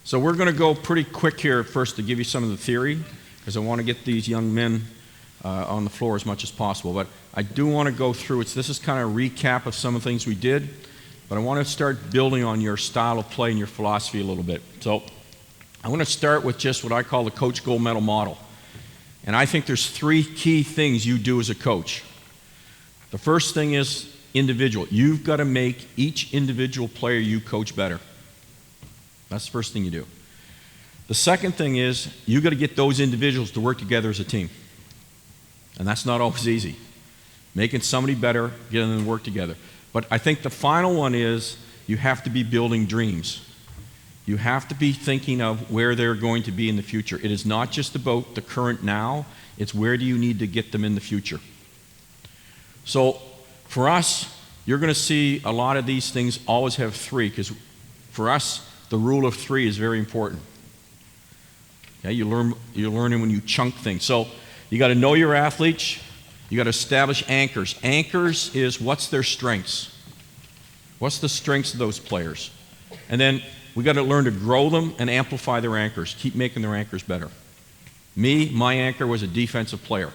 So we're going to go pretty quick here first to give you some of the theory, because I want to get these young men on the floor as much as possible. But I do want to go through it. This is kind of a recap of some of the things we did, but I want to start building on your style of play and your philosophy a little bit. So I want to start with just what I call the coach gold medal model. And I think there's three key things you do as a coach. The first thing is individual. You've got to make each individual player you coach better. That's the first thing you do. The second thing is you've got to get those individuals to work together as a team. And that's not always easy. Making somebody better, getting them to work together. But I think the final one is you have to be building dreams. You have to be thinking of where they're going to be in the future. It is not just about the current now, it's where do you need to get them in the future. So for us, you're going to see a lot of these things always have three, because for us, the rule of three is very important. Okay, you're learning when you chunk things. So you got to know your athletes. You got to establish anchors. Anchors is what's their strengths. What's the strengths of those players? And then we got to learn to grow them and amplify their anchors. Keep making their anchors better. My anchor was a defensive player.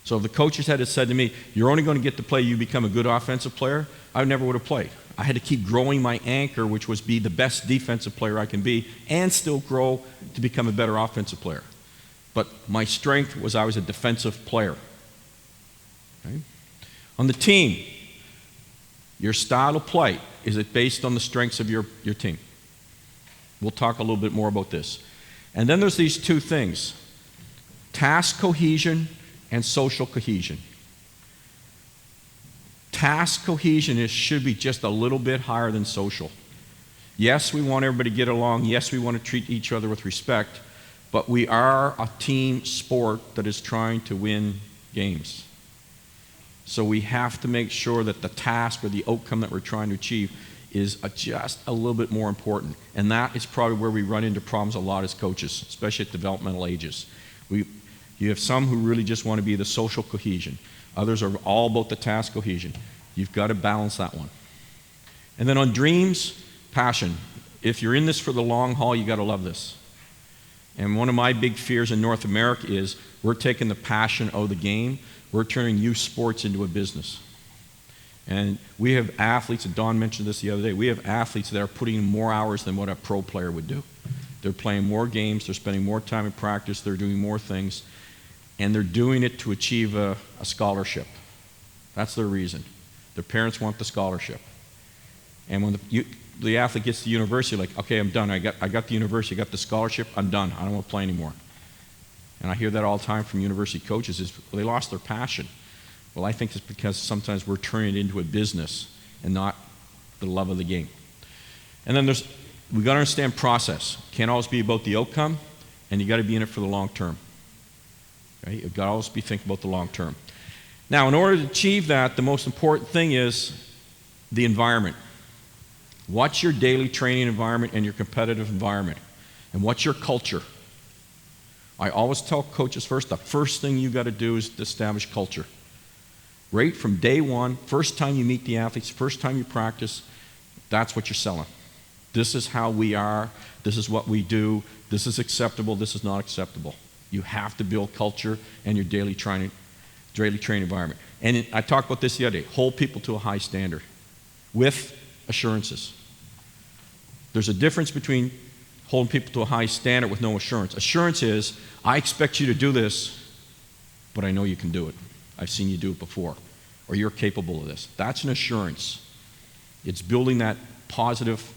So if the coaches had said to me, you're only going to get to play, you become a good offensive player, I never would have played. I had to keep growing my anchor, which was be the best defensive player I can be, and still grow to become a better offensive player. But my strength was I was a defensive player. Okay? On the team, your style of play, is it based on the strengths of your team? We'll talk a little bit more about this. And then there's these two things, task cohesion and social cohesion. Task cohesion should be just a little bit higher than social. Yes, we want everybody to get along. Yes, we want to treat each other with respect. But we are a team sport that is trying to win games. So we have to make sure that the task or the outcome that we're trying to achieve is just a little bit more important. And that is probably where we run into problems a lot as coaches, especially at developmental ages. You have some who really just want to be the social cohesion. Others are all about the task cohesion. You've got to balance that one. And then on dreams, passion. If you're in this for the long haul, you got to love this. And one of my big fears in North America is we're taking the passion out of the game. We're turning youth sports into a business. And we have athletes, and Don mentioned this the other day, we have athletes that are putting in more hours than what a pro player would do. They're playing more games, they're spending more time in practice, they're doing more things, and they're doing it to achieve a scholarship. That's their reason. Their parents want the scholarship. And when the athlete gets to university, like, okay, I'm done. I got the university, I got the scholarship, I'm done. I don't want to play anymore. And I hear that all the time from university coaches is they lost their passion. Well, I think it's because sometimes we're turning it into a business and not the love of the game. And then we got to understand process. Can't always be about the outcome, and you got to be in it for the long term. Okay? You've got to always be thinking about the long term. Now, in order to achieve that, the most important thing is the environment. What's your daily training environment and your competitive environment? And what's your culture? I always tell coaches first, the first thing you got to do is to establish culture. Right from day one, first time you meet the athletes, first time you practice, that's what you're selling. This is how we are, this is what we do, this is acceptable, this is not acceptable. You have to build culture and your daily training environment. And I talked about this the other day, hold people to a high standard with assurances. There's a difference between holding people to a high standard with no assurance. Assurance is, I expect you to do this, but I know you can do it. I've seen you do it before, or you're capable of this. That's an assurance. It's building that positive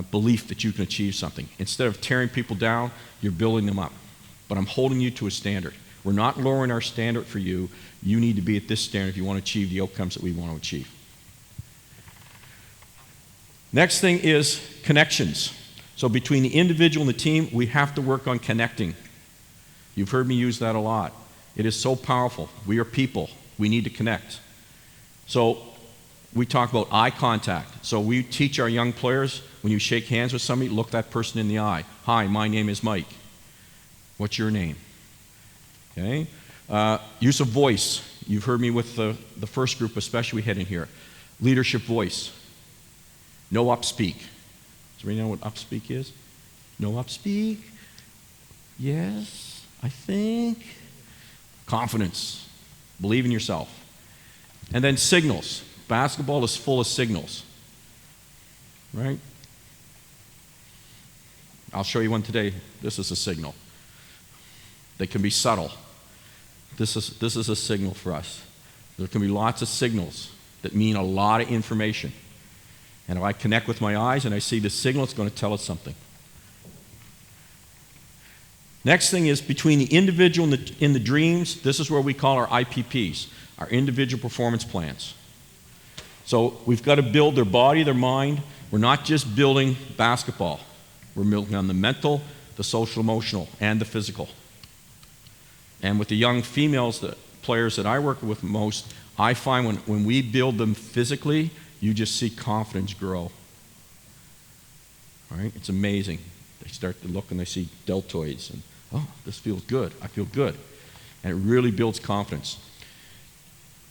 belief that you can achieve something. Instead of tearing people down, you're building them up. But I'm holding you to a standard. We're not lowering our standard for you. You need to be at this standard if you want to achieve the outcomes that we want to achieve. Next thing is connections. So between the individual and the team, we have to work on connecting. You've heard me use that a lot. It is so powerful. We are people. We need to connect. So we talk about eye contact. So we teach our young players, when you shake hands with somebody, look that person in the eye. Hi, my name is Mike. What's your name? Okay. Use of voice. You've heard me with the first group, especially we had in here. Leadership voice. No upspeak. Does anybody know what upspeak is? No upspeak. Yes, I think. Confidence. Believe in yourself. And then signals. Basketball is full of signals. Right? I'll show you one today. This is a signal. They can be subtle. This is a signal for us. There can be lots of signals that mean a lot of information. And if I connect with my eyes and I see the signal, it's going to tell us something. Next thing is between the individual and the dreams, this is where we call our IPPs, our individual performance plans. So we've got to build their body, their mind. We're not just building basketball. We're building on the mental, the social, emotional, and the physical. And with the young females, the players that I work with most, I find when we build them physically, you just see confidence grow. Right? It's amazing. They start to look and they see deltoids and, oh, this feels good. I feel good. And it really builds confidence.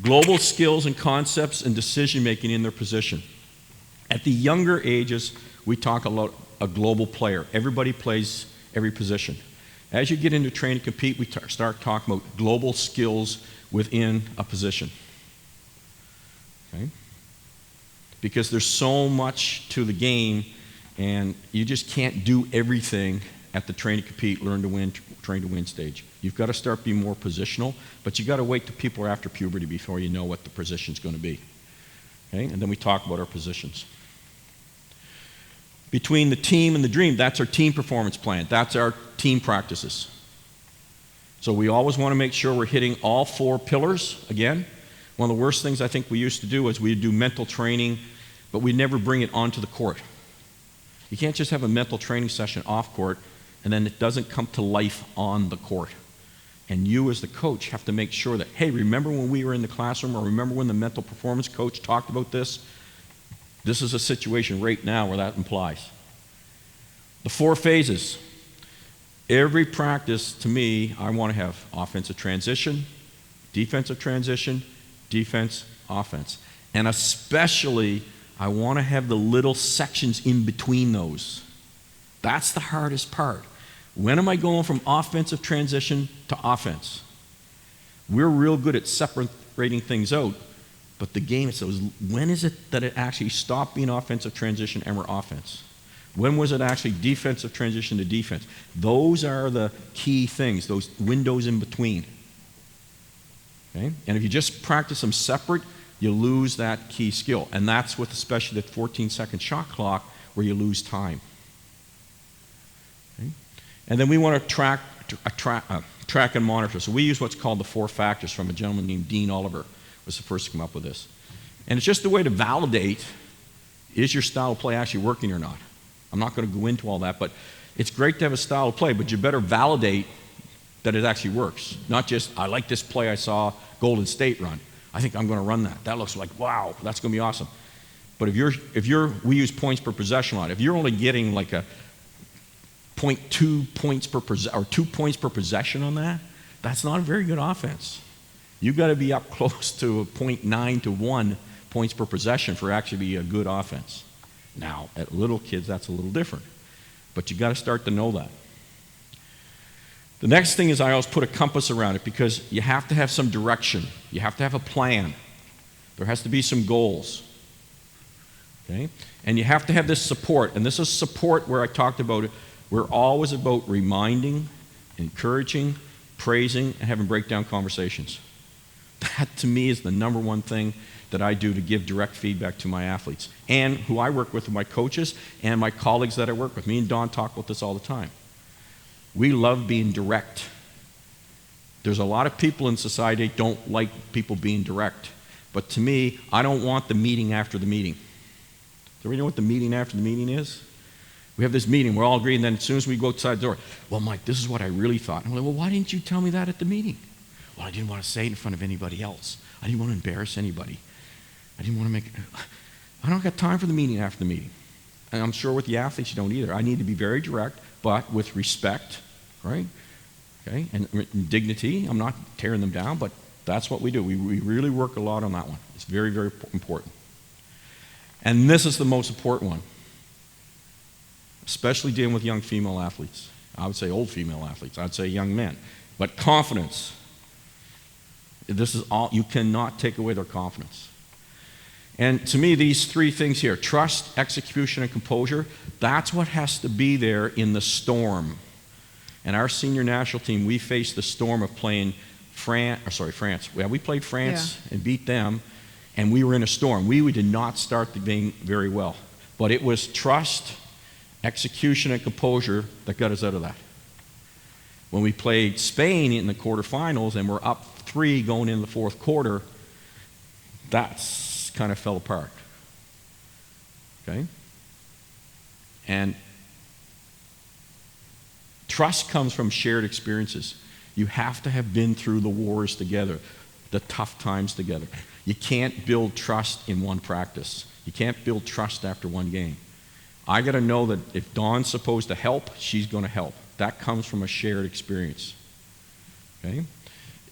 Global skills and concepts and decision making in their position. At the younger ages, we talk a lot a global player. Everybody plays every position. As you get into train and compete, we start talking about global skills within a position. Okay? Because there's so much to the game, and you just can't do everything at the train and compete, learn to win, train to win stage. You've got to start being more positional, but you've got to wait till people are after puberty before you know what the position's going to be. Okay? And then we talk about our positions. Between the team and the dream, that's our team performance plan. That's our team practices. So we always want to make sure we're hitting all four pillars. Again, one of the worst things I think we used to do is we'd do mental training, but we'd never bring it onto the court. You can't just have a mental training session off court and then it doesn't come to life on the court. And you as the coach have to make sure that, hey, remember when we were in the classroom, or remember when the mental performance coach talked about this? This is a situation right now where that implies. The 4 phases. Every practice, to me, I want to have offensive transition, defensive transition, defense, offense. And especially, I want to have the little sections in between those. That's the hardest part. When am I going from offensive transition to offense? We're real good at separating things out, but the game is, when is it that it actually stopped being offensive transition and we're offense? When was it actually defensive transition to defense? Those are the key things, those windows in between. Okay? And if you just practice them separate, you lose that key skill. And that's with especially the 14-second shot clock where you lose time. Okay? And then we want to track and monitor. So we use what's called the 4 factors from a gentleman named Dean Oliver, was the first to come up with this. And it's just a way to validate, is your style of play actually working or not? I'm not going to go into all that, but it's great to have a style of play, but you better validate that it actually works. Not just, I like this play I saw Golden State run. I think I'm going to run that. That looks like, wow, that's going to be awesome. But we use points per possession on it. If you're only getting like a 0.2 points per or 2 points per possession on that, that's not a very good offense. You've got to be up close to 0.9 to 1 points per possession for actually be a good offense. Now, at little kids, that's a little different. But you've got to start to know that. The next thing is I always put a compass around it because you have to have some direction. You have to have a plan. There has to be some goals. Okay? And you have to have this support. And this is support where I talked about it. We're always about reminding, encouraging, praising, and having breakdown conversations. That, to me, is the number one thing that I do to give direct feedback to my athletes and who I work with, my coaches and my colleagues that I work with. Me and Don talk about this all the time. We love being direct. There's a lot of people in society that don't like people being direct. But to me, I don't want the meeting after the meeting. Do everybody know what the meeting after the meeting is? We have this meeting, we're all agreed, and then as soon as we go outside the door, well, Mike, this is what I really thought. I'm like, well, why didn't you tell me that at the meeting? Well, I didn't want to say it in front of anybody else. I didn't want to embarrass anybody. I didn't want to make it. I don't got time for the meeting after the meeting. And I'm sure with the athletes you don't either. I need to be very direct, but with respect, right? Okay, and dignity. I'm not tearing them down, but that's what we do. We really work a lot on that one. It's very, very important. And this is the most important one. especially dealing with young female athletes. I would say old female athletes. I'd say young men. But confidence. This is all, you cannot take away their confidence. And to me, these three things here, trust, execution, and composure, that's what has to be there in the storm. And our senior national team, we faced the storm of playing France. Yeah, we played France and beat them, and we were in a storm. We did not start the game very well. But it was trust, execution, and composure that got us out of that. When we played Spain in the quarterfinals and we're up 3 going into the fourth quarter, that's kind of fell apart. Okay? And trust comes from shared experiences. You have to have been through the wars together, the tough times together. You can't build trust in one practice. You can't build trust after one game. I got to know that if Dawn's supposed to help, she's going to help. That comes from a shared experience. Okay?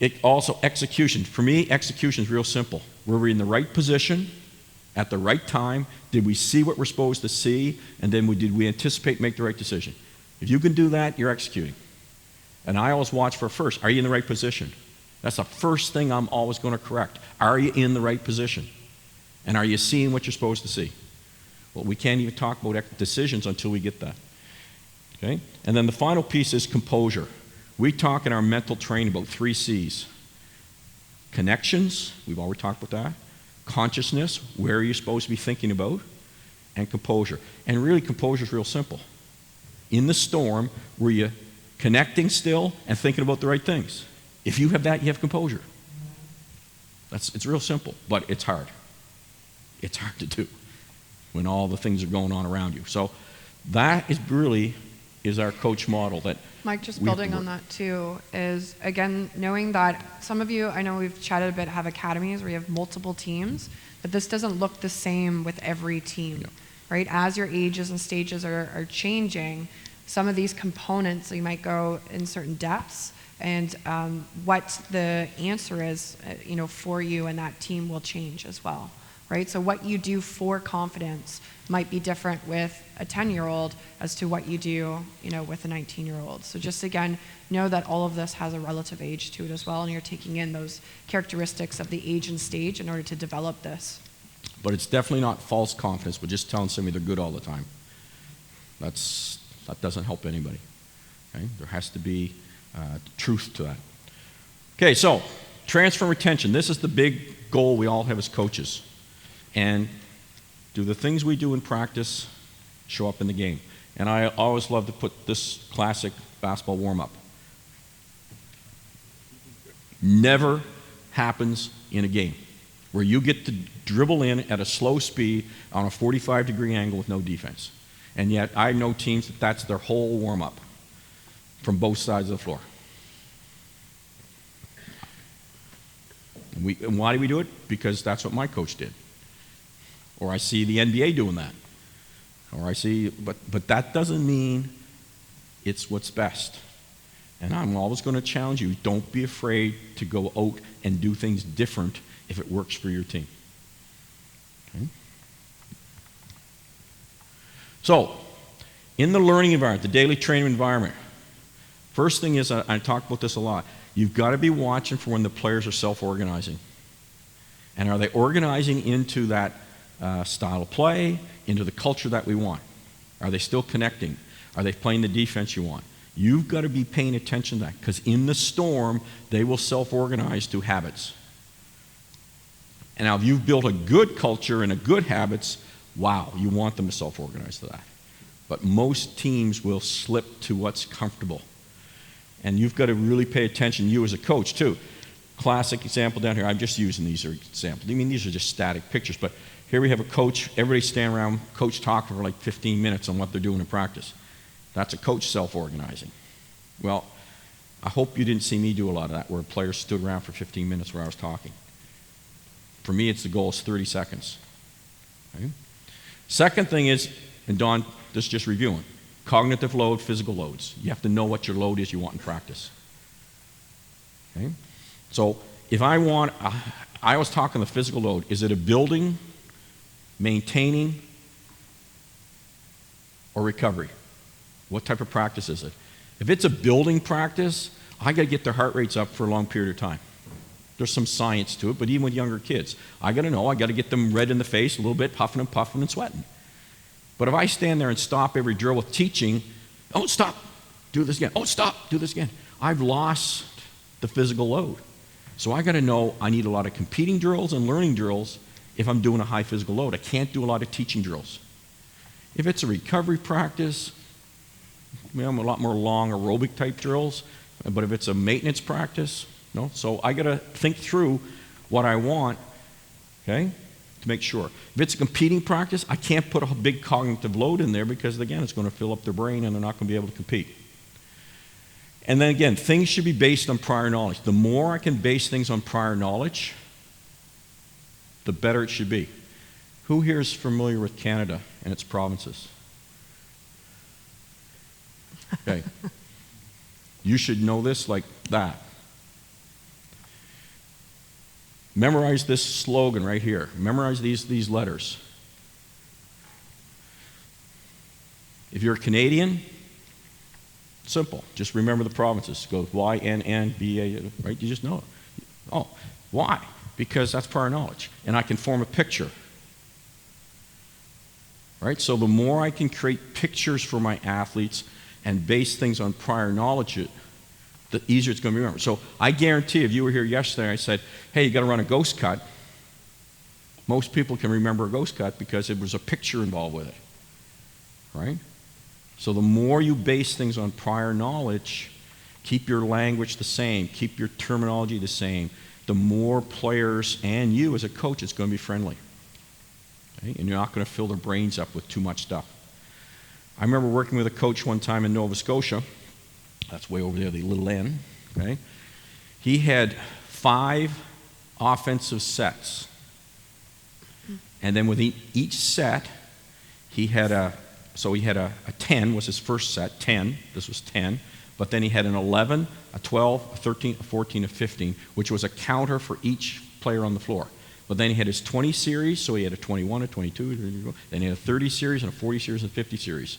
It also, execution. For me, execution is real simple. Were we in the right position at the right time? Did we see what we're supposed to see? And then did we anticipate, make the right decision? If you can do that, you're executing. And I always watch for first, are you in the right position? That's the first thing I'm always going to correct. Are you in the right position? And are you seeing what you're supposed to see? Well, we can't even talk about decisions until we get that. Okay? And then the final piece is composure. We talk in our mental training about 3 C's. Connections, we've already talked about that. Consciousness, where are you supposed to be thinking about? And composure. And really, composure is real simple. In the storm, were you connecting still and thinking about the right things? If you have that, you have composure. It's real simple, but it's hard. It's hard to do when all the things are going on around you. So that is really our coach model. That Mike, just building on that too, is again, knowing that some of you, I know we've chatted a bit, have academies where you have multiple teams, but this doesn't look the same with every team, right? As your ages and stages are changing, some of these components, you might go in certain depths, and what the answer is, for you and that team will change as well, right? So what you do for confidence might be different with a 10-year-old as to what you do, with a 19-year-old. So just again, know that all of this has a relative age to it as well, and you're taking in those characteristics of the age and stage in order to develop this. But it's definitely not false confidence, but just telling somebody they're good all the time. That doesn't help anybody. Okay? There has to be truth to that. Okay, so transfer and retention. This is the big goal we all have as coaches. And do the things we do in practice show up in the game? And I always love to put this classic basketball warm-up. Never happens in a game where you get to dribble in at a slow speed on a 45-degree angle with no defense. And yet I know teams that's their whole warm-up from both sides of the floor. And why do we do it? Because that's what my coach did. Or I see the NBA doing that. Or I see, but that doesn't mean it's what's best. And I'm always going to challenge you, don't be afraid to go out and do things different if it works for your team. Okay? So, in the learning environment, the daily training environment, first thing is, I talk about this a lot, you've got to be watching for when the players are self-organizing. And are they organizing into that style of play, into the culture that we want? Are they still connecting? Are they playing the defense you want? You've got to be paying attention to that, because in the storm, they will self-organize through habits. And now if you've built a good culture and a good habits, wow, you want them to self-organize to that. But most teams will slip to what's comfortable. And you've got to really pay attention, you as a coach too. Classic example down here, I'm just using these as examples. I mean, these are just static pictures, but here we have a coach, everybody standing around, coach talking for like 15 minutes on what they're doing in practice. That's a coach self-organizing. Well, I hope you didn't see me do a lot of that, where players stood around for 15 minutes where I was talking. For me, the goal is 30 seconds. Okay? Second thing is, and Don, this is just reviewing, cognitive load, physical loads. You have to know what your load is you want in practice. Okay? So if I was talking the physical load, is it a building, maintaining, or recovery? What type of practice is it? If it's a building practice, I got to get their heart rates up for a long period of time. There's some science to it, but even with younger kids, I got to know, I got to get them red in the face a little bit, puffing and puffing and sweating. But if I stand there and stop every drill with teaching, oh, stop, do this again. Oh, stop, do this again. I've lost the physical load. So I got to know I need a lot of competing drills and learning drills if I'm doing a high physical load. I can't do a lot of teaching drills. If it's a recovery practice, I'm a lot more long aerobic type drills. But if it's a maintenance practice, no. So I got to think through what I want, okay, to make sure. If it's a competing practice, I can't put a big cognitive load in there because, again, it's going to fill up their brain and they're not going to be able to compete. And then again, things should be based on prior knowledge. The more I can base things on prior knowledge, the better it should be. Who here is familiar with Canada and its provinces? Okay. You should know this like that. Memorize this slogan right here. Memorize these letters. If you're a Canadian, simple. Just remember the provinces. Go Y, N, N, B, A, right? You just know it. Oh, why? Because that's prior knowledge. And I can form a picture. Right? So the more I can create pictures for my athletes and base things on prior knowledge, the easier it's going to be remembered. So I guarantee if you were here yesterday, I said, hey, you got to run a ghost cut. Most people can remember a ghost cut because it was a picture involved with it. Right? So the more you base things on prior knowledge, keep your language the same, keep your terminology the same, the more players and you as a coach, it's going to be friendly. Okay? And you're not going to fill their brains up with too much stuff. I remember working with a coach one time in Nova Scotia. That's way over there, the little N. Okay? He had 5 offensive sets. And then with each set, he had a 10 was his first set, 10. This was 10. But then he had an 11, a 12, a 13, a 14, a 15, which was a counter for each player on the floor. But then he had his 20 series, so he had a 21, a 22, then he had a 30 series, and a 40 series, and a 50 series.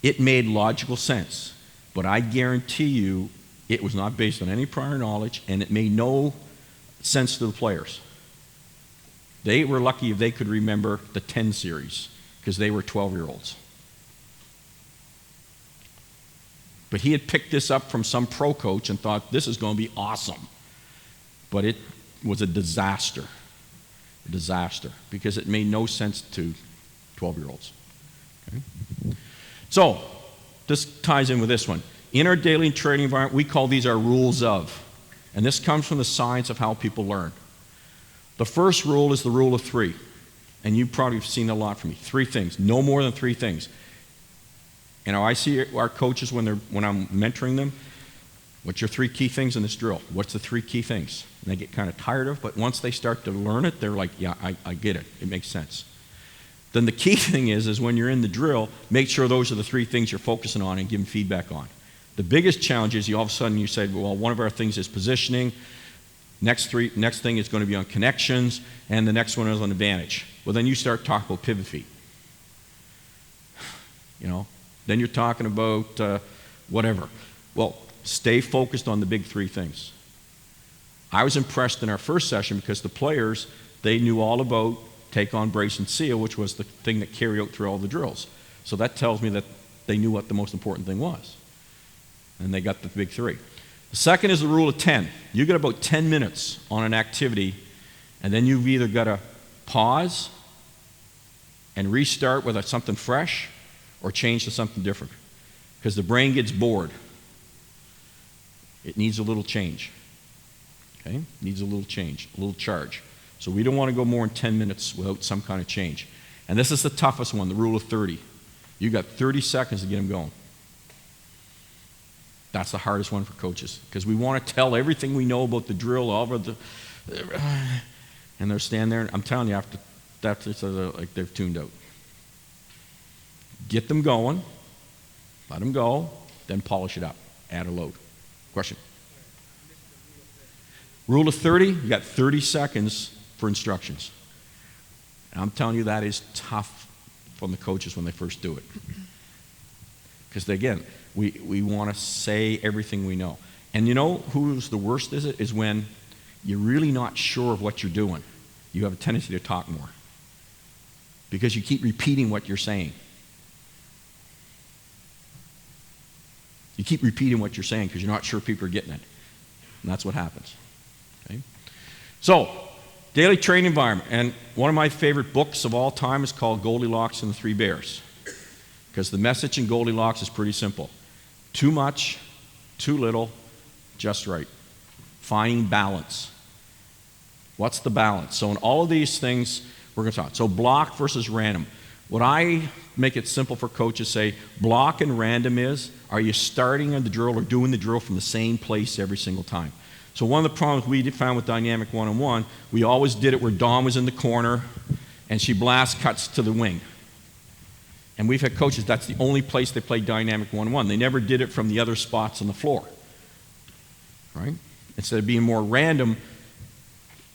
It made logical sense, but I guarantee you it was not based on any prior knowledge, and it made no sense to the players. They were lucky if they could remember the 10 series, because they were 12-year-olds. But he had picked this up from some pro coach and thought, this is going to be awesome. But it was a disaster. A disaster, because it made no sense to 12-year-olds. Okay? So, this ties in with this one. In our daily training environment, we call these our rules of. And this comes from the science of how people learn. The first rule is the rule of 3. And you probably have seen a lot from me. 3 things. No more than 3 things. And I see our coaches when I'm mentoring them, what's your 3 key things in this drill? What's the 3 key things? And they get kind of tired of it, but once they start to learn it, they're like, yeah, I get it. It makes sense. Then the key thing is when you're in the drill, make sure those are the 3 things you're focusing on and give them feedback on. The biggest challenge is all of a sudden you say, well, one of our things is positioning, next thing is going to be on connections, and the next one is on advantage. Well, then you start talking about pivot feet. You know, then you're talking about whatever. Well, stay focused on the big 3 things. I was impressed in our first session because the players, they knew all about take on, brace, and seal, which was the thing that carried out through all the drills. So that tells me that they knew what the most important thing was. And they got the big 3. The second is the rule of 10. You get about 10 minutes on an activity, and then you've either got to pause and restart with something fresh or change to something different. Because the brain gets bored. It needs a little change. Okay? Needs a little change, a little charge. So we don't want to go more than 10 minutes without some kind of change. And this is the toughest one, the rule of 30. You got 30 seconds to get them going. That's the hardest one for coaches because we want to tell everything we know about the drill, and they're standing there. And I'm telling you, after that, it's like they've tuned out. Get them going, let them go, then polish it up. Add a load. Question? Rule of 30, you got 30 seconds for instructions. And I'm telling you that is tough from the coaches when they first do it. Because again, we want to say everything we know. And you know who's the worst is when you're really not sure of what you're doing. You have a tendency to talk more because you keep repeating what you're saying. You keep repeating what you're saying because you're not sure people are getting it. And that's what happens. Okay? So, daily training environment. And one of my favorite books of all time is called Goldilocks and the Three Bears. Because the message in Goldilocks is pretty simple. Too much, too little, just right. Finding balance. What's the balance? So in all of these things, we're going to talk. So block versus random. What I make it simple for coaches say, block and random is, are you starting on the drill or doing the drill from the same place every single time? So one of the problems we found with Dynamic One-on-One, we always did it where Dawn was in the corner and she blast cuts to the wing. And we've had coaches, that's the only place they played Dynamic One-on-One. They never did it from the other spots on the floor. Right? Instead of being more random,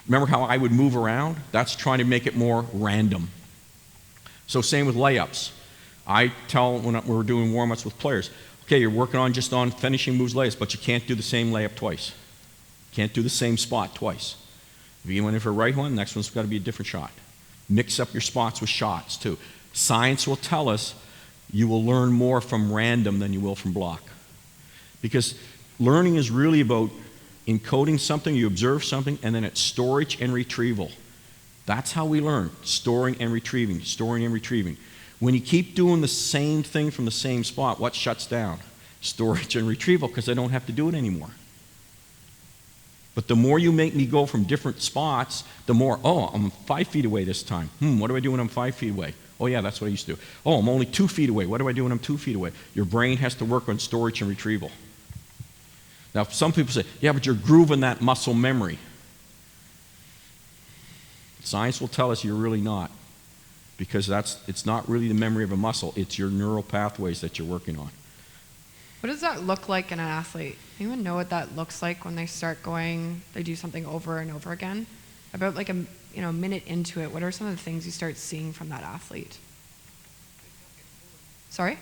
remember how I would move around? That's trying to make it more random. So same with layups. I tell when we're doing warm-ups with players, okay, you're working on just on finishing moves layups, but you can't do the same layup twice. Can't do the same spot twice. If you went in for a right one, next one's got to be a different shot. Mix up your spots with shots too. Science will tell us you will learn more from random than you will from block. Because learning is really about encoding something, you observe something, and then it's storage and retrieval. That's how we learn, storing and retrieving, storing and retrieving. When you keep doing the same thing from the same spot, what shuts down? Storage and retrieval, because I don't have to do it anymore. But the more you make me go from different spots, the more, oh, I'm 5 feet away this time. What do I do when I'm 5 feet away? Oh yeah, that's what I used to do. Oh, I'm only 2 feet away. What do I do when I'm 2 feet away? Your brain has to work on storage and retrieval. Now, some people say, yeah, but you're grooving that muscle memory. Science will tell us you're really not, because it's not really the memory of a muscle. It's your neural pathways that you're working on. What does that look like in an athlete? Anyone know what that looks like when they start going, they do something over and over again? About like a minute into it, what are some of the things you start seeing from that athlete? Sorry?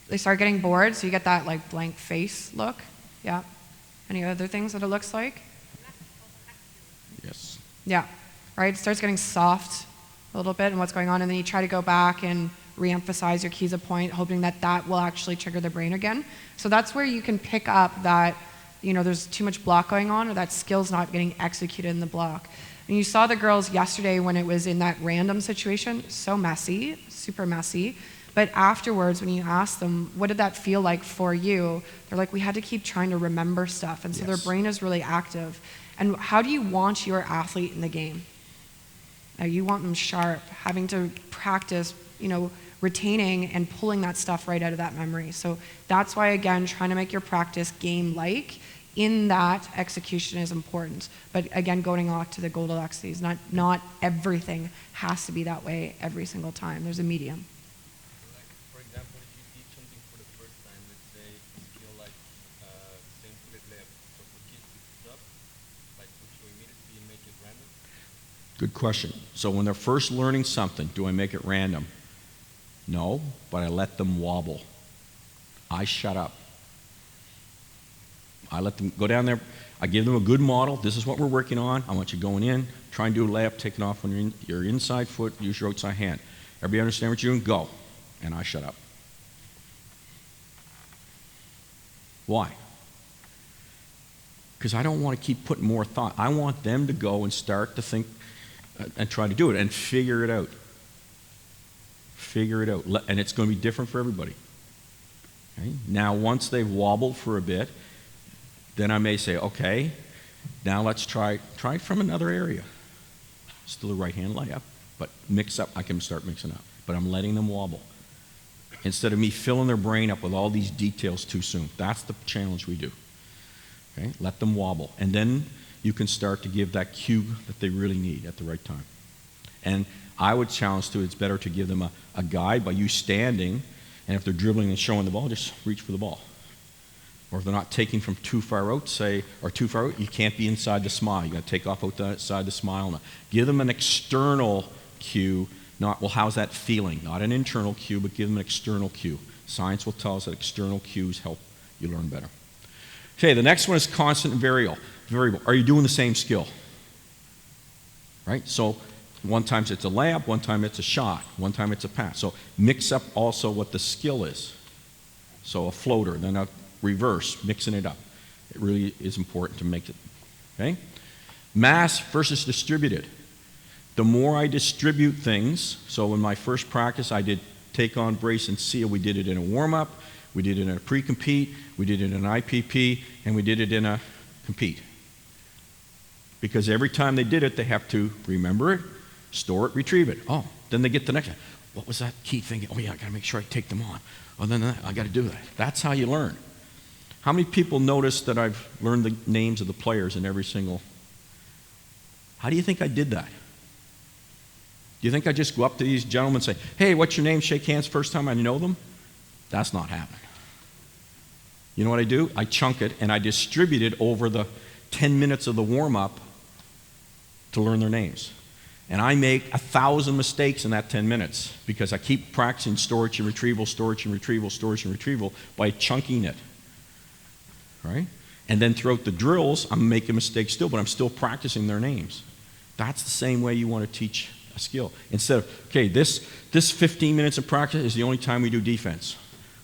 They start getting bored, so you get that like blank face look? Yeah. Any other things that it looks like? Yes. Yeah. Right? It starts getting soft a little bit and what's going on, and then you try to go back and re-emphasize your keys of point, hoping that that will actually trigger the brain again. So that's where you can pick up that, there's too much block going on, or that skill's not getting executed in the block. And you saw the girls yesterday when it was in that random situation, so messy, super messy. But afterwards, when you ask them, what did that feel like for you? They're like, we had to keep trying to remember stuff. And so their brain is really active. And how do you want your athlete in the game? Now, you want them sharp, having to practice, retaining and pulling that stuff right out of that memory. So that's why, again, trying to make your practice game-like in that execution is important. But again, going off to the Goldilocks, not everything has to be that way every single time. There's a medium. For example, if you teach something for the first time, let's say you feel like same footed layup. So for kids to pick it up, like would you immediately make it random? Good question. So when they're first learning something, do I make it random? No, but I let them wobble. I shut up. I let them go down there. I give them a good model. This is what we're working on. I want you going in, try and do a layup, take it off when you're in your inside foot, use your outside hand. Everybody understand what you're doing? Go. And I shut up. Why? Because I don't want to keep putting more thought. I want them to go and start to think and try to do it and figure it out. Figure it out. And it's going to be different for everybody. Okay? Now, once they've wobbled for a bit, then I may say, okay, now let's try it from another area. Still a right-hand layup, but mix up. I can start mixing up. But I'm letting them wobble. Instead of me filling their brain up with all these details too soon. That's the challenge we do. Okay? Let them wobble. And then you can start to give that cue that they really need at the right time. And I would challenge too, it's better to give them a guide by you standing, and if they're dribbling and showing the ball, just reach for the ball. Or if they're not taking from too far out, you can't be inside the smile. You got to take off outside the smile. Now. Give them an external cue, how's that feeling? Not an internal cue, but give them an external cue. Science will tell us that external cues help you learn better. Okay, the next one is constant and variable. Are you doing the same skill? Right? So one time it's a layup, one time it's a shot, one time it's a pass. So mix up also what the skill is. So a floater, then a reverse, mixing it up. It really is important to make it. Okay? Mass versus distributed. The more I distribute things, so in my first practice I did take on, brace, and seal. We did it in a warm-up, we did it in a pre-compete, we did it in an IPP, and we did it in a compete. Because every time they did it, they have to remember it, store it, retrieve it. Oh, then they get the next one. What was that key thing? Oh yeah, I gotta make sure I take them on. Oh, then I gotta do that. That's how you learn. How many people notice that I've learned the names of the players in every single? How do you think I did that? Do you think I just go up to these gentlemen and say, hey, what's your name? Shake hands first time I know them? That's not happening. You know what I do? I chunk it and I distribute it over the 10 minutes of the warm-up to learn their names. And I make 1,000 mistakes in that 10 minutes because I keep practicing storage and retrieval, storage and retrieval, storage and retrieval by chunking it. Right? And then throughout the drills, I'm making mistakes still, but I'm still practicing their names. That's the same way you want to teach a skill. Instead of, okay, this 15 minutes of practice is the only time we do defense.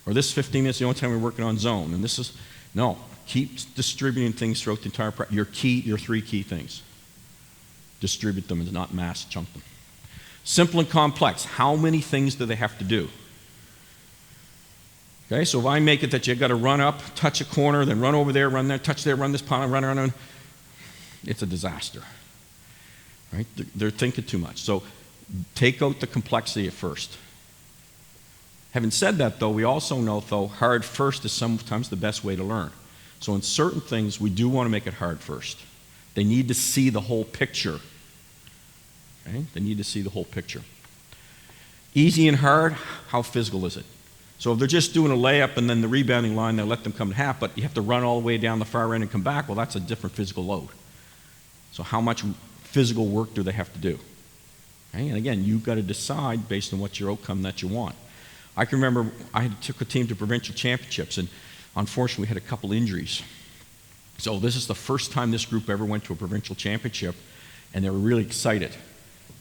Or this 15 minutes is the only time we're working on zone. And this is, no, keep distributing things throughout the entire practice. Your 3 key things. Distribute them and not mass chunk them. Simple and complex. How many things do they have to do? Okay, so if I make it that you've got to run up, touch a corner, then run over there, run there, touch there, run this pond, run around, it's a disaster. Right? They're thinking too much. So take out the complexity at first. Having said that, though, we also know, though, hard first is sometimes the best way to learn. So in certain things, we do want to make it hard first. They need to see the whole picture. Okay? They need to see the whole picture. Easy and hard, how physical is it? So if they're just doing a layup and then the rebounding line, they'll let them come to half, but you have to run all the way down the far end and come back, well, that's a different physical load. So how much physical work do they have to do? Okay? And again, you've got to decide based on what your outcome that you want. I can remember I took a team to provincial championships, and unfortunately we had a couple injuries. So this is the first time this group ever went to a provincial championship, and they were really excited.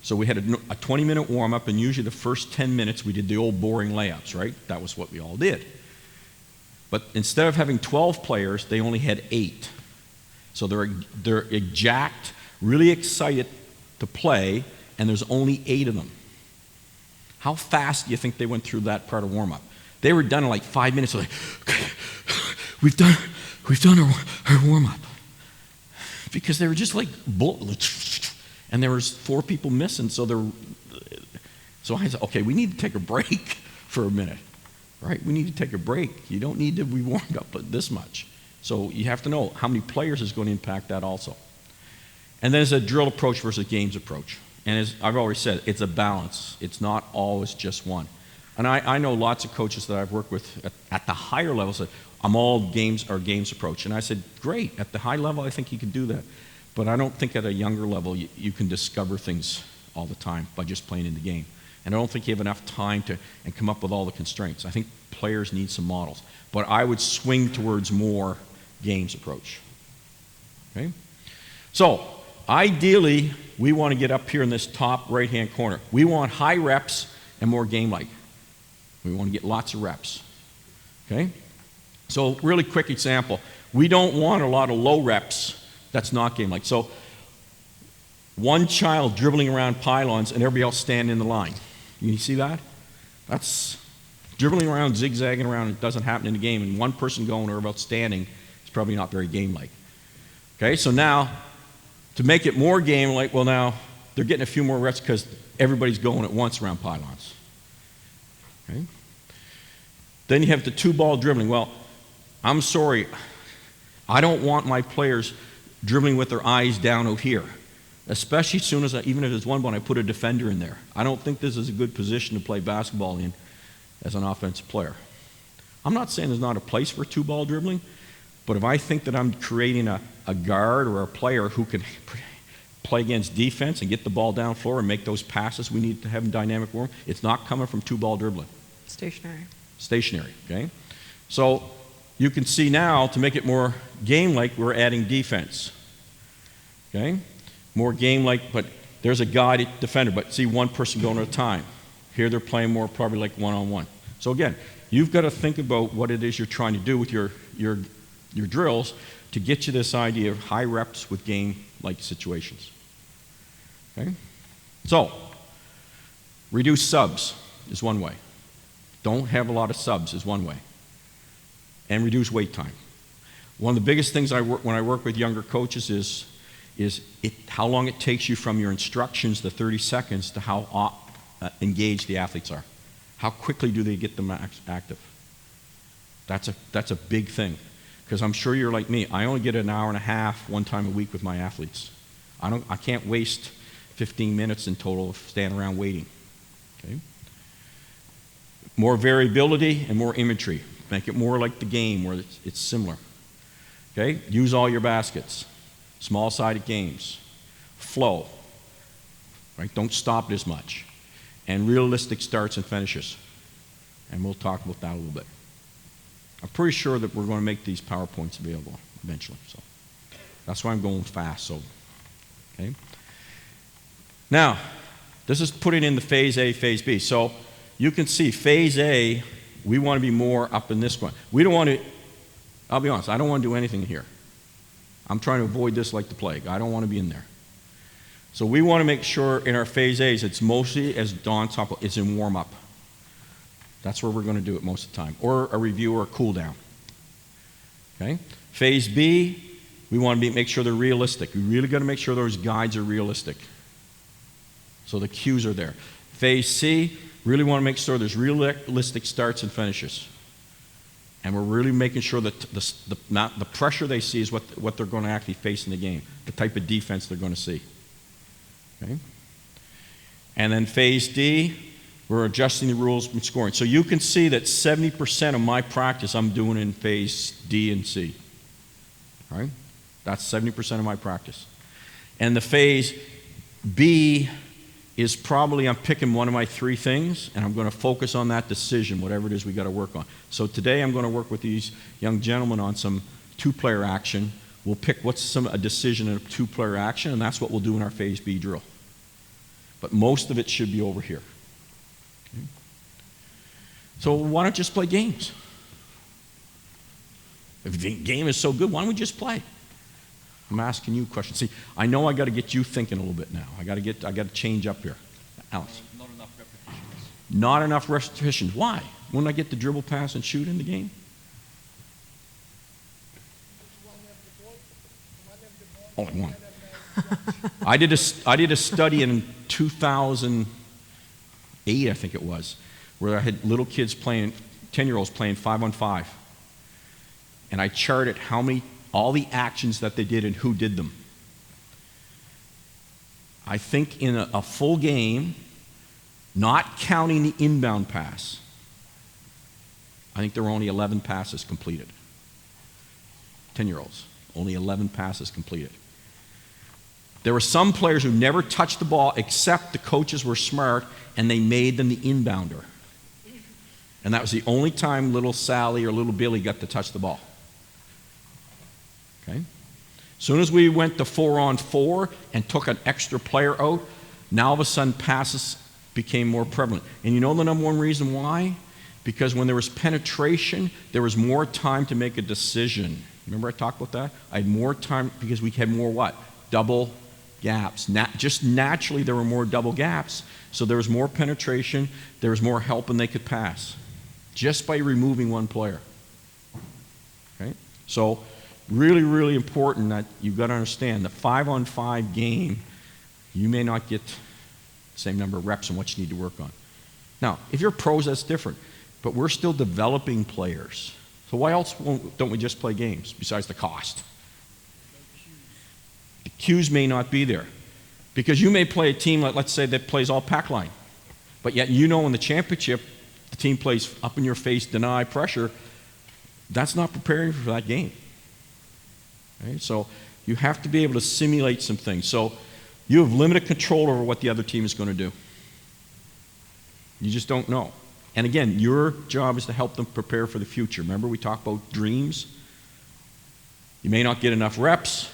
So we had a 20-minute warm-up, and usually the first 10 minutes we did the old boring layups, right? That was what we all did. But instead of having 12 players, they only had 8. So they're jacked, really excited to play, and there's only 8 of them. How fast do you think they went through that part of warm-up? They were done in like 5 minutes. They're like, okay, we've done our warm-up. Because they were just like, and there was 4 people missing, so I said, okay, we need to take a break for a minute, right? We need to take a break. You don't need to be warmed up this much. So you have to know how many players is going to impact that also. And then there's a drill approach versus games approach. And as I've already said, it's a balance. It's not always just one. And I know lots of coaches that I've worked with at the higher level said, I'm all games approach. And I said, great, at the high level I think you can do that. But I don't think at a younger level you can discover things all the time by just playing in the game. And I don't think you have enough time to and come up with all the constraints. I think players need some models. But I would swing towards more games approach. Okay? So, ideally, we want to get up here in this top right-hand corner. We want high reps and more game-like. We want to get lots of reps. Okay? So, really quick example. We don't want a lot of low reps. That's not game-like. So, one child dribbling around pylons and everybody else standing in the line. You see that? That's dribbling around, zigzagging around. It doesn't happen in the game. And one person going or about standing is probably not very game-like. Okay, so now, to make it more game-like, well now, they're getting a few more reps because everybody's going at once around pylons. Okay? Then you have the 2-ball dribbling. Well, I'm sorry. I don't want my players dribbling with their eyes down out here. Especially as soon as, even if there's one ball, I put a defender in there. I don't think this is a good position to play basketball in as an offensive player. I'm not saying there's not a place for 2-ball dribbling, but if I think that I'm creating a guard or a player who can play against defense and get the ball down floor and make those passes we need to have in dynamic warm, it's not coming from 2-ball dribbling. Stationary. stationary, okay? So you can see now, to make it more game-like, we're adding defense, okay? More game-like, but there's a guided defender, but see one person going at a time. Here they're playing more probably like one-on-one. So again, you've got to think about what it is you're trying to do with your drills to get you this idea of high reps with game-like situations. Okay? So, reduce subs is one way. Don't have a lot of subs is one way. And reduce wait time. One of the biggest things when I work with younger coaches is how long it takes you from your instructions, the 30 seconds, to how engaged the athletes are. How quickly do they get them active? That's a big thing. Because I'm sure you're like me. I only get an hour and a half one time a week with my athletes. I can't waste 15 minutes in total of standing around waiting. Okay? More variability and more imagery. Make it more like the game where it's similar. Okay? Use all your baskets. Small-sided games. Flow. Right? Don't stop it as much. And realistic starts and finishes. And we'll talk about that a little bit. I'm pretty sure that we're going to make these PowerPoints available eventually. So that's why I'm going fast. So, okay. Now, this is putting in the phase A, phase B. So you can see phase A, we want to be more up in this one. We don't want to, I'll be honest, I don't want to do anything here. I'm trying to avoid this like the plague. I don't want to be in there. So we want to make sure in our phase A's, it's mostly, as Don talked about, it's in warm-up. That's where we're going to do it most of the time. Or a review or a cool down. Okay? Phase B, we want to make sure they're realistic. We really got to make sure those guides are realistic. So the cues are there. Phase C, really want to make sure there's realistic starts and finishes. And we're really making sure that the pressure they see is what they're going to actually face in the game. The type of defense they're going to see. Okay? And then phase D, we're adjusting the rules and scoring. So you can see that 70% of my practice I'm doing in phase D and C. All right? That's 70% of my practice. And the phase B is probably I'm picking one of my three things, and I'm going to focus on that decision, whatever it is we got to work on. So today I'm going to work with these young gentlemen on some two-player action. We'll pick what's a decision in a two-player action, and that's what we'll do in our phase B drill. But most of it should be over here. Okay. So why don't you just play games? If the game is so good, why don't we just play? I'm asking you questions. See, I know I got to get you thinking a little bit now. I got to change up here. Alice. Not enough repetitions. Not enough repetitions. Why? Wouldn't I get the dribble, pass, and shoot in the game? Only one. I did a study in 2008, I think it was, where I had little kids playing, 10-year-olds playing 5-on-5. And I charted all the actions that they did and who did them. I think in a full game, not counting the inbound pass, I think there were only 11 passes completed. 10-year-olds, only 11 passes completed. There were some players who never touched the ball except the coaches were smart and they made them the inbounder. And that was the only time little Sally or little Billy got to touch the ball. Okay? As soon as we went to 4-on-4 and took an extra player out, now all of a sudden passes became more prevalent. And you know the number one reason why? Because when there was penetration, there was more time to make a decision. Remember I talked about that? I had more time because we had more what? Double gaps. Just naturally there were more double gaps. So there was more penetration, there was more help, and they could pass. Just by removing one player. Okay? So really, really important that you've got to understand the 5-on-5 game, you may not get the same number of reps and what you need to work on. Now, if you're pros, that's different. But we're still developing players. So why else don't we just play games besides the cost? The cues may not be there. Because you may play a team, let's say, that plays all pack line. But yet you know in the championship, the team plays up in your face, deny, pressure. That's not preparing for that game. Okay? So you have to be able to simulate some things. So you have limited control over what the other team is going to do. You just don't know. And again, your job is to help them prepare for the future. Remember we talked about dreams? You may not get enough reps,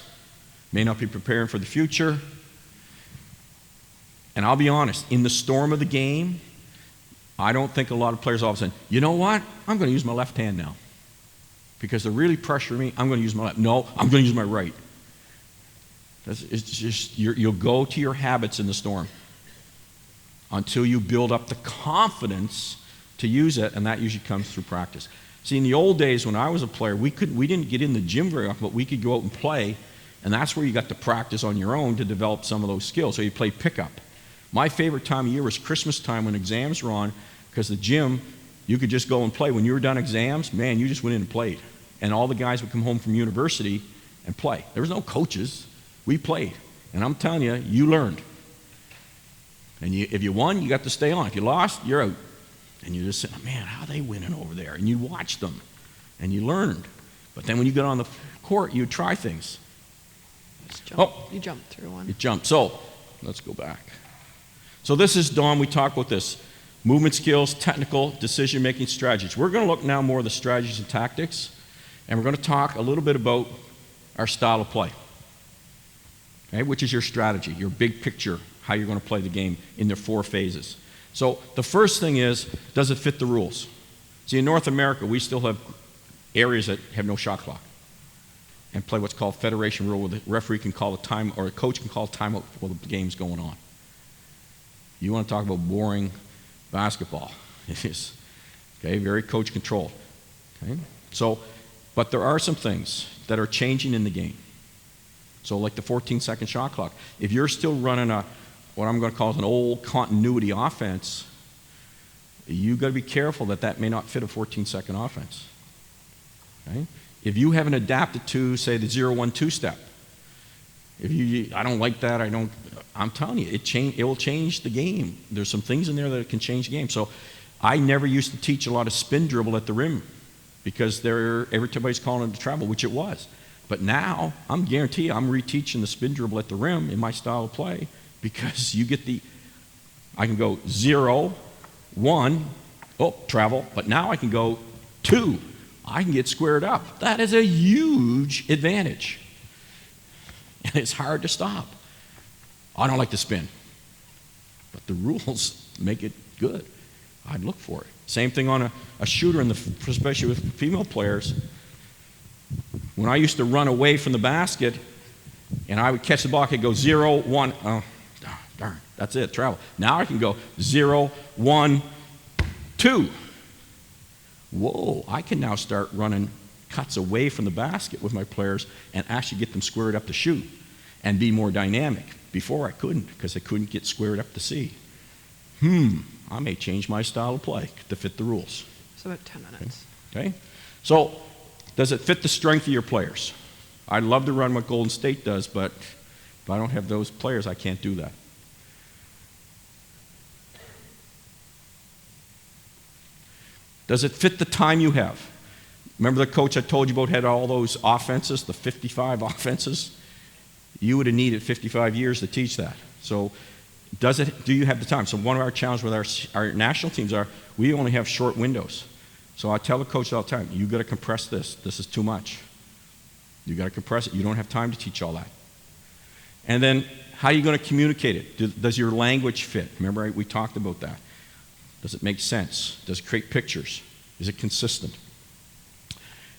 may not be preparing for the future. And I'll be honest, in the storm of the game, I don't think a lot of players all of a sudden, you know what? I'm going to use my left hand now. Because they're really pressuring me, I'm going to use my left. No, I'm going to use my right. It's just, you'll go to your habits in the storm until you build up the confidence to use it, and that usually comes through practice. See, in the old days when I was a player, we didn't get in the gym very often, but we could go out and play, and that's where you got to practice on your own to develop some of those skills. So you play pickup. My favorite time of year was Christmas time when exams were on, because the gym, you could just go and play. When you were done exams, man, you just went in and played. And all the guys would come home from university and play. There was no coaches. We played. And I'm telling you, you learned. And if you won, you got to stay on. If you lost, you're out. And you're just saying, man, how are they winning over there? And you watched them. And you learned. But then when you get on the court, you try things. You jumped through one. You jumped. So, let's go back. So this is, Dawn, we talked about this. Movement skills, technical, decision-making strategies. We're going to look now more at the strategies and tactics. And we're going to talk a little bit about our style of play. Okay, which is your strategy, your big picture, how you're going to play the game in their 4 phases. So the first thing is, does it fit the rules? See, in North America, we still have areas that have no shot clock and play what's called federation rule, where the referee can call a time, or a coach can call a timeout while the game's going on. You want to talk about boring basketball. It is, okay, very coach controlled. Okay? So, but there are some things that are changing in the game. So like the 14-second shot clock. If you're still running what I'm going to call an old continuity offense, you've got to be careful that may not fit a 14-second offense. Okay? If you haven't adapted to, say, the 0-1-2 step, I don't like that, I'm telling you, it will change the game. There's some things in there that can change the game. So I never used to teach a lot of spin dribble at the rim because everybody's calling it a travel, which it was. But now, I'm guaranteed I'm reteaching the spin dribble at the rim in my style of play because you get I can go 0, 1, travel, but now I can go 2. I can get squared up. That is a huge advantage. And it's hard to stop. I don't like to spin. But the rules make it good. I'd look for it. Same thing on a shooter, especially with female players. When I used to run away from the basket and I would catch the ball, I could go 0, 1, oh, darn, that's it, travel. Now I can go 0, 1, 2. Whoa, I can now start running cuts away from the basket with my players and actually get them squared up to shoot and be more dynamic. Before I couldn't because I couldn't get squared up to see. I may change my style of play to fit the rules. So about 10 minutes. Okay? So, does it fit the strength of your players? I'd love to run what Golden State does, but if I don't have those players, I can't do that. Does it fit the time you have? Remember the coach I told you about had all those offenses, the 55 offenses? You would have needed 55 years to teach that. So do you have the time? So one of our challenges with our national teams we only have short windows. So I tell the coach all the time, you've got to compress this. This is too much. You've got to compress it. You don't have time to teach all that. And then how are you going to communicate it? Does your language fit? Remember we talked about that. Does it make sense? Does it create pictures? Is it consistent?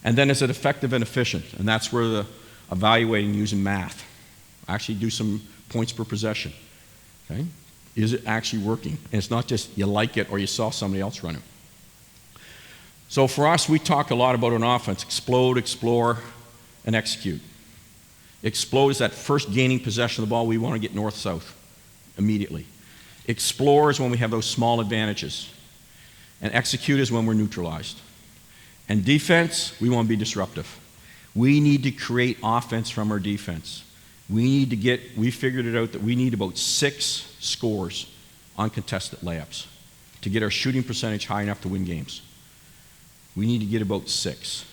And then is it effective and efficient? And that's where the evaluating using math. Actually do some points per possession. Okay? Is it actually working? And it's not just you like it or you saw somebody else run it. So for us, we talk a lot about an offense. Explode, explore, and execute. Explode is that first gaining possession of the ball. We want to get north-south immediately. Explore is when we have those small advantages. And execute is when we're neutralized. And defense, we want to be disruptive. We need to create offense from our defense. We figured it out that we need about 6 scores on contested layups to get our shooting percentage high enough to win games. We need to get about 6.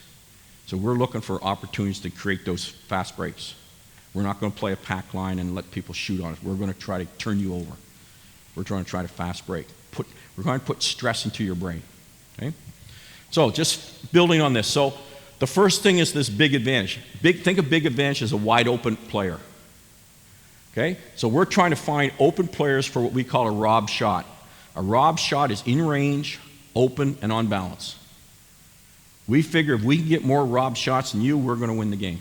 So we're looking for opportunities to create those fast breaks. We're not going to play a pack line and let people shoot on us. We're going to try to turn you over. We're trying to fast break. to put stress into your brain. Okay? So just building on this. So the first thing is this big advantage. Think of big advantage as a wide open player. Okay? So we're trying to find open players for what we call a rob shot. A rob shot is in range, open, and on balance. We figure if we can get more rob shots than you, we're going to win the game.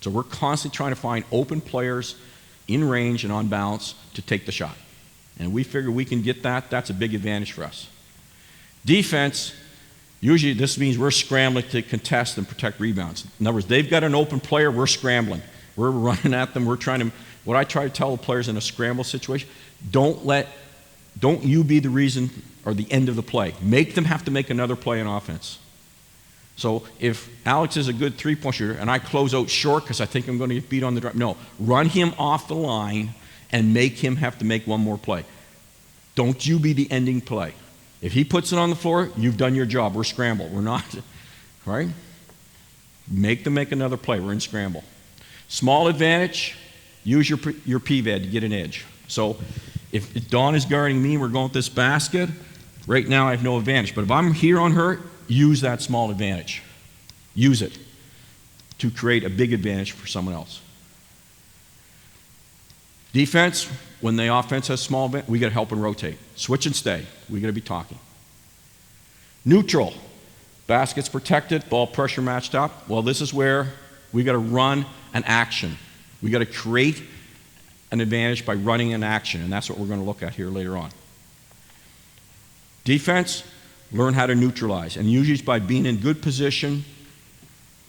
So we're constantly trying to find open players in range and on balance to take the shot. And we figure we can get that. That's a big advantage for us. Defense, usually this means we're scrambling to contest and protect rebounds. In other words, they've got an open player, we're scrambling. We're running at them. What I try to tell the players in a scramble situation, don't you be the reason or the end of the play. Make them have to make another play on offense. So if Alex is a good three-point shooter and I close out short because I think I'm going to get beat on the drive, no, run him off the line and make him have to make one more play. Don't you be the ending play. If he puts it on the floor, you've done your job. We're scramble. We're not, right? Make them make another play. We're in scramble. Small advantage, use your PVAD to get an edge. So if Dawn is guarding me and we're going with this basket, right now I have no advantage. But if I'm here on her, use that small advantage. Use it to create a big advantage for someone else. Defense, when the offense has small advantage, we got to help and rotate. Switch and stay. We got to be talking. Neutral, basket's protected, ball pressure matched up. Well, this is where we got to run an action. We got to create an advantage by running an action, and that's what we're going to look at here later on. Defense, learn how to neutralize, and usually by being in good position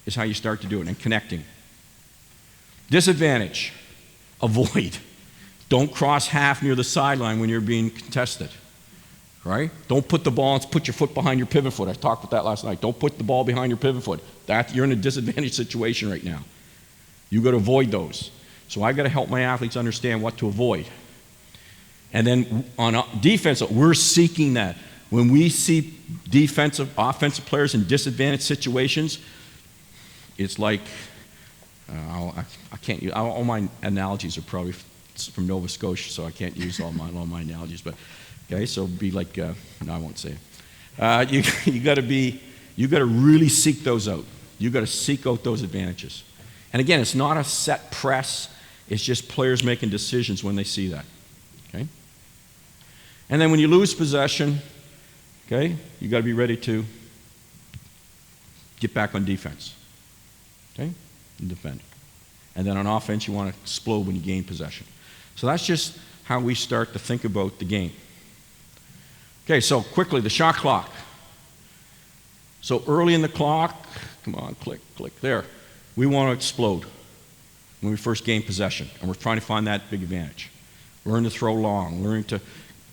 is how you start to do it, and connecting. Disadvantage, avoid. Don't cross half near the sideline when you're being contested, right? Don't put the ball and put your foot behind your pivot foot. I talked about that last night. Don't put the ball behind your pivot foot. You're in a disadvantaged situation right now. You've got to avoid those. So I've got to help my athletes understand what to avoid. And then on defense, we're seeking that. When we see offensive players in disadvantaged situations, it's like, I can't use, all my analogies are probably from Nova Scotia, so I can't use all my analogies, but, okay, so be like, no, I won't say it. You got to really seek those out. You got to seek out those advantages. And again, it's not a set press, it's just players making decisions when they see that, okay? And then when you lose possession, okay, you got to be ready to get back on defense, okay, and defend. And then on offense, you want to explode when you gain possession. So that's just how we start to think about the game. Okay, so quickly, the shot clock. So early in the clock, come on, click, there. We want to explode when we first gain possession, and we're trying to find that big advantage. Learn to throw long, learn to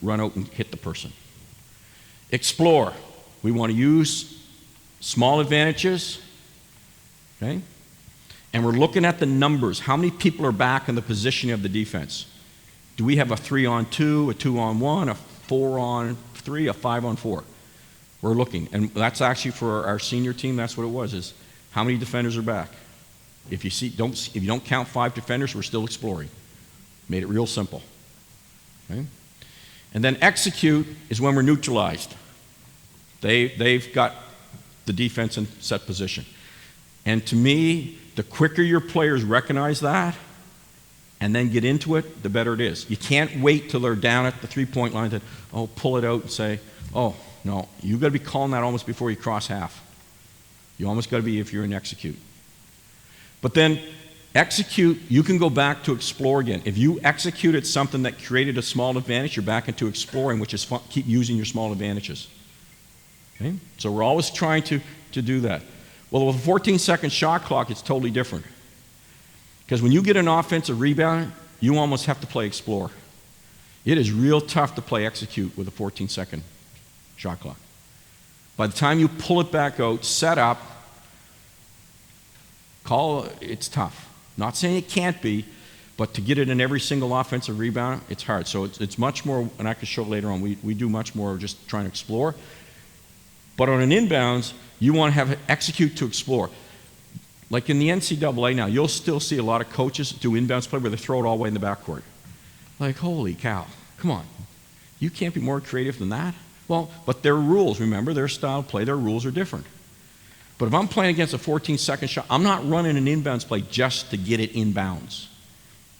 run out and hit the person. Explore. We want to use small advantages, okay? And we're looking at the numbers. How many people are back in the positioning of the defense? Do we have a 3-on-2, a 2-on-1, a 4-on-3, a 5-on-4? We're looking. And that's actually for our senior team, that's what it was, is how many defenders are back? If you don't count 5 defenders, we're still exploring. Made it real simple. Okay? And then execute is when we're neutralized. They've got the defense in set position. And to me, the quicker your players recognize that and then get into it, the better it is. You can't wait till they're down at the three-point line to, pull it out and say, no. You've got to be calling that almost before you cross half. You almost got to be if you're in execute. But then execute, you can go back to explore again. If you executed something that created a small advantage, you're back into exploring, which is keep using your small advantages. Okay? So we're always trying to do that. Well, with a 14-second shot clock, it's totally different. Because when you get an offensive rebound, you almost have to play explore. It is real tough to play execute with a 14-second shot clock. By the time you pull it back out, set up, it's tough. Not saying it can't be, but to get it in every single offensive rebound, it's hard. So it's much more, and I can show later on, we do much more just trying to explore. But on an inbounds, you want to have execute to explore. Like in the NCAA now, you'll still see a lot of coaches do inbounds play where they throw it all the way in the backcourt. Like, holy cow, come on. You can't be more creative than that. Well, but their rules, remember, their style of play, their rules are different. But if I'm playing against a 14-second shot, I'm not running an inbounds play just to get it inbounds.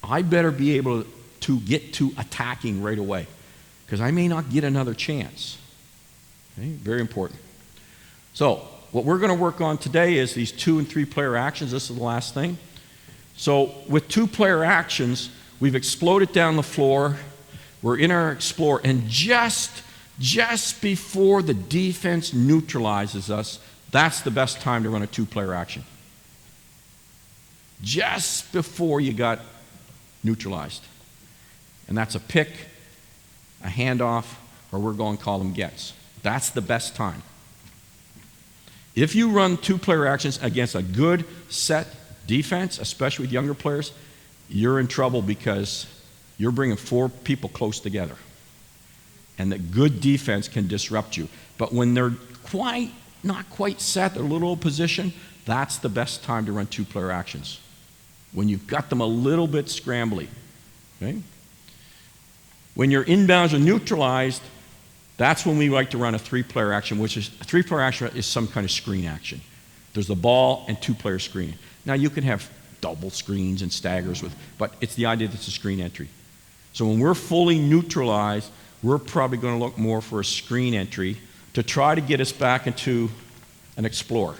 I better be able to get to attacking right away, because I may not get another chance. Okay? Very important. So what we're going to work on today is these 2- and 3-player actions. This is the last thing. So with 2-player actions, we've exploded down the floor. We're in our explore, and just before the defense neutralizes us, that's the best time to run a 2-player action. Just before you got neutralized. And that's a pick, a handoff, or we're going to call them gets. That's the best time. If you run 2-player actions against a good set defense, especially with younger players, you're in trouble because you're bringing 4 people close together. And the good defense can disrupt you. But when they're not quite set, they're a little position, that's the best time to run 2-player actions. When you've got them a little bit scrambly. Okay? When your inbounds are neutralized, that's when we like to run a 3-player action, which is a 3-player action is some kind of screen action. There's the ball and 2-player screen. Now you can have double screens and staggers but it's the idea that it's a screen entry. So when we're fully neutralized, we're probably going to look more for a screen entry to try to get us back into an explore.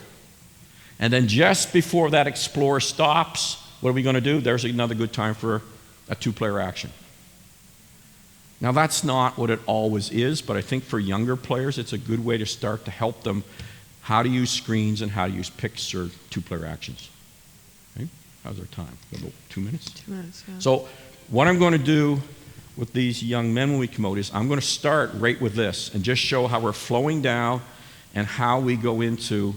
And then just before that explore stops, what are we going to do? There's another good time for a 2-player action. Now that's not what it always is, but I think for younger players it's a good way to start to help them how to use screens and how to use picks or 2-player actions. Okay? How's our time? About 2 minutes? 2 minutes, yeah. So what I'm going to do with these young men when we come out is I'm going to start right with this and just show how we're flowing down and how we go into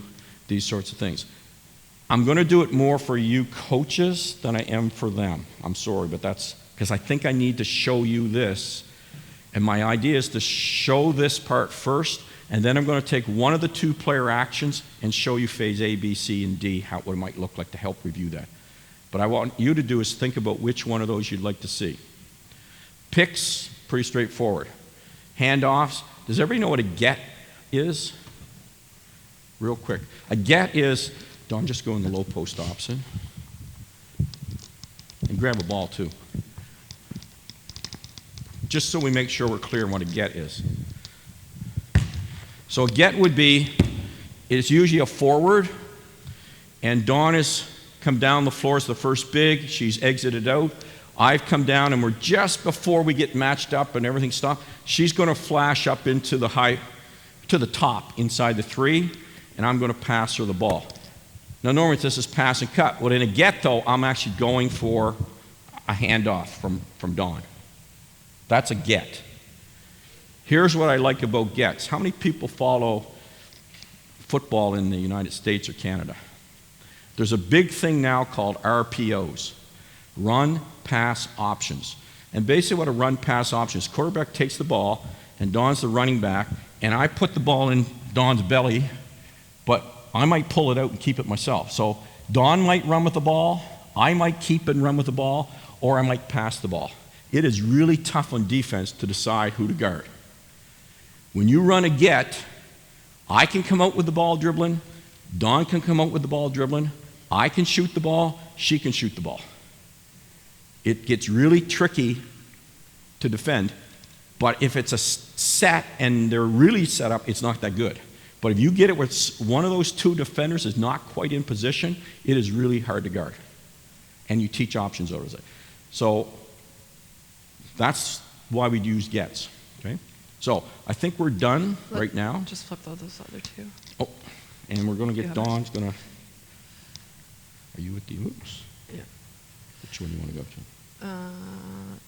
these sorts of things. I'm going to do it more for you coaches than I am for them. I'm sorry, but that's because I think I need to show you this. And my idea is to show this part first, and then I'm going to take one of the 2-player actions and show you phase A, B, C, and D, what it might look like to help review that. But I want you to do is think about which one of those you'd like to see. Picks, pretty straightforward. Handoffs, does everybody know what a get is? Real quick. A get is, Don, just go in the low post opposite. And grab a ball too. Just so we make sure we're clear on what a get is. So a get would be, it's usually a forward, and Dawn has come down the floor as the first big, she's exited out. I've come down and we're just before we get matched up and everything stopped. She's going to flash up into the top inside the 3, and I'm going to pass her the ball. Now normally this is pass and cut. Well, in a get though, I'm actually going for a handoff from Dawn. That's a get. Here's what I like about gets. How many people follow football in the United States or Canada? There's a big thing now called RPOs, run, pass, options. And basically what a run, pass option is, quarterback takes the ball, and Dawn's the running back, and I put the ball in Dawn's belly, but I might pull it out and keep it myself. So Dawn might run with the ball, I might keep and run with the ball, or I might pass the ball. It is really tough on defense to decide who to guard. When you run a get, I can come out with the ball dribbling, Dawn can come out with the ball dribbling, I can shoot the ball, she can shoot the ball. It gets really tricky to defend, but if it's a set and they're really set up, it's not that good. But if you get it where one of those 2 defenders is not quite in position, it is really hard to guard. And you teach options over it. So that's why we use gets. Okay? So I think we're done right now. Just flip those other 2. Oh, and we're going to get Dawn's going to. Are you with the oops? Yeah. Which one do you want to go to?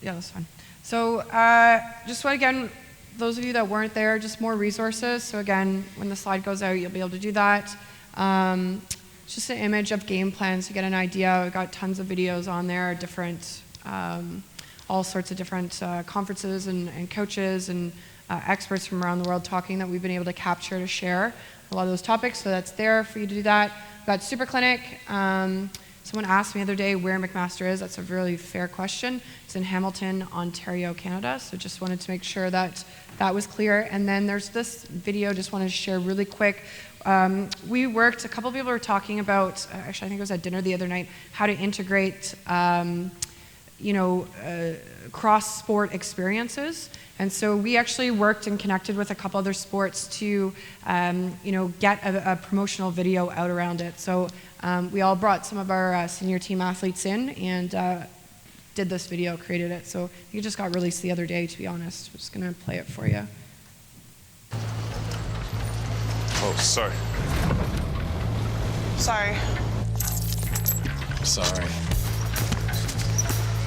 Yeah, that's fine. So just so again, those of you that weren't there, just more resources. So again, when the slide goes out, you'll be able to do that. It's just an image of game plans to get an idea. We've got tons of videos on there, different, all sorts of different conferences and coaches and experts from around the world talking that we've been able to capture to share a lot of those topics. So that's there for you to do that. We've got Super Clinic. Someone asked me the other day where McMaster is. That's a really fair question. It's in Hamilton, Ontario, Canada. So just wanted to make sure that that was clear. And then there's this video, just wanted to share really quick. We worked, a couple people were talking about, actually I think it was at dinner the other night, how to integrate cross-sport experiences. And so we actually worked and connected with a couple other sports to, get a promotional video out around it. So we all brought some of our senior team athletes in and did this video, created it. So it just got released the other day, to be honest. I'm just gonna play it for you. Oh, sorry. Sorry. Sorry.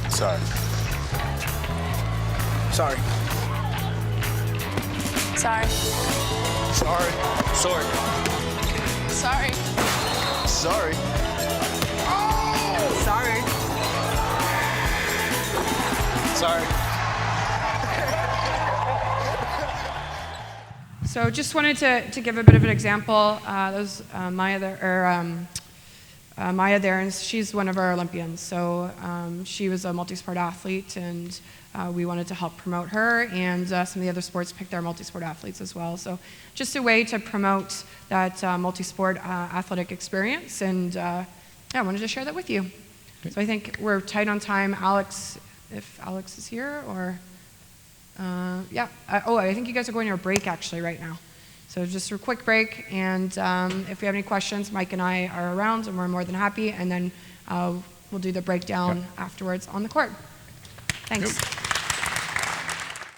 Sorry. Sorry. Sorry. Sorry. Sorry. Sorry. Sorry. Sorry. Sorry. So just wanted to give a bit of an example. That was Maya there, Maya there, and she's one of our Olympians. So she was a multi-sport athlete, and we wanted to help promote her, and some of the other sports picked their multi-sport athletes as well. So just a way to promote that multi-sport athletic experience, and I wanted to share that with you. Okay. So I think we're tight on time. Alex, if Alex is here, or I think you guys are going to a break actually right now. So just a quick break, and if we have any questions, Mike and I are around, and we're more than happy, and then we'll do the breakdown afterwards on the court. Thanks. Yep.